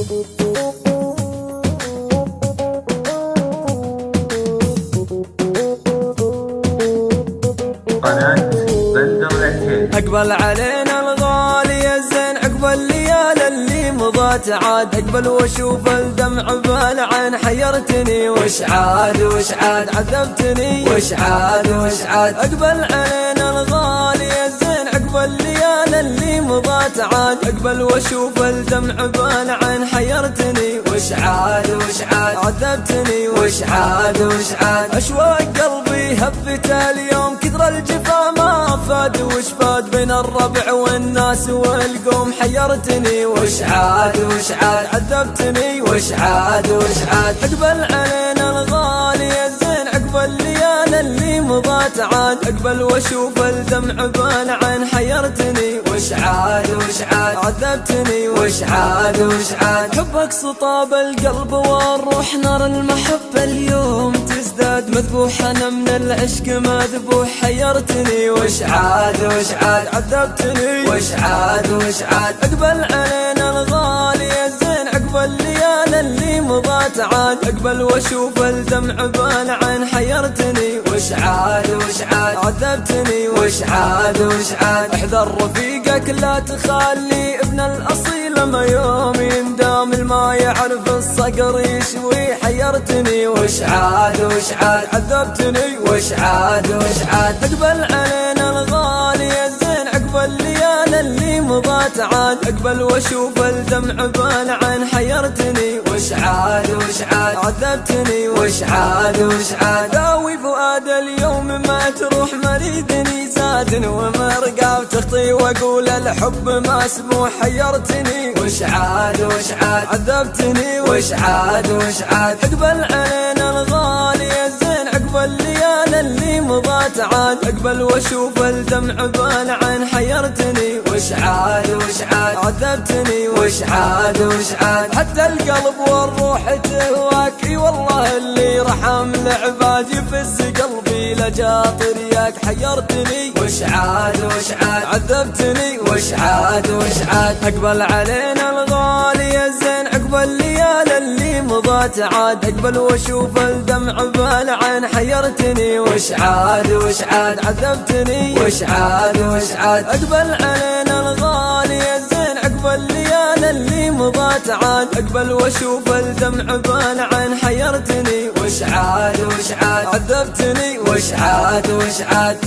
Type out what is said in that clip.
قناة بندر العتيب. اقبل علينا الغالي الزين عقب الليالي اللي مضت عاد، اقبل واشوف الدمع بالعين حيرتني، وش عاد وش عاد عذبتني، وش عاد وش عاد. اقبل علينا الغالي الزين عقب الليالي اللي مضت عاد، اقبل واشوف الدمع بالعين حيرتني، وش عاد وش عاد عذبتني، وش عاد وش عاد. اشواق قلبي هبت اليوم كثر الجفا ما فاد، وش فاد بين الربع والناس والقوم حيرتني، وش عاد وش عاد عذبتني، وش عاد وش عاد. اقبل علينا الغالي الزين عقب الليالي اللي مضت عاد، اقبل واشوف الدمع بالعين حيرتني، وش عاد وش عاد عذبتني، وش عاد وش عاد. حبك سطاب القلب والروح نار المحبة اليوم تزداد، مذبوح انا من العشق مذبوح حيرتني، وش عاد وش عاد عذبتني، وش عاد وش عاد. اقبل علينا الغالي الزين عقب الليالي اللي مضت عاد، اقبل واشوف الدمع بالعين حيرتني، وش عاد وش عاد عذبتني، وش عاد وش عاد. احذر رفيقك لا تخلي ابن الاصيل ما يوم يندام، الما يعرف الصقر يشوي حيرتني، وش عاد وش عاد عذبتني، وش عاد وش عاد. اقبل علينا الغالي الزين عقب الليالي اللي مضت عاد، اقبل واشوف الدمع بالعين حيرتني، وش عاد وش عاد عذبتني، وش عاد وش عاد. داوي فؤاد اليوم ما تروح مريدني زاد ومرقى تخطي واقول الحب ما اسمه حيرتني، وش عاد وش عاد عذبتني، وش عاد وش عاد. اقبل علينا الغالي الزين عقب الليالي اللي مضت عاد، اقبل واشوف الدمع بالعين حيرتني، وش عاد وش عاد عذبتني، وش عاد وش عاد. حتى القلب والروح تهواك، اي والله اللي رحم العباد يفز قلبي لجاطر ياك حيرتني، وش عاد وش عاد عذبتني، وش عاد وش عاد. اقبل علينا الغالي الزين عقب الليالي اللي مضت عاد، اقبل واشوف الدمع بالعين حيرتني، وش عاد وش عاد عذبتني، وش عاد وش عاد. اقبل علينا الغالي الزين عقب الليالي اللي مضت عاد، اقبل واشوف الدمع بالعين حيرتني، وش عاد وش عاد عذبتني، وش عاد وش عاد.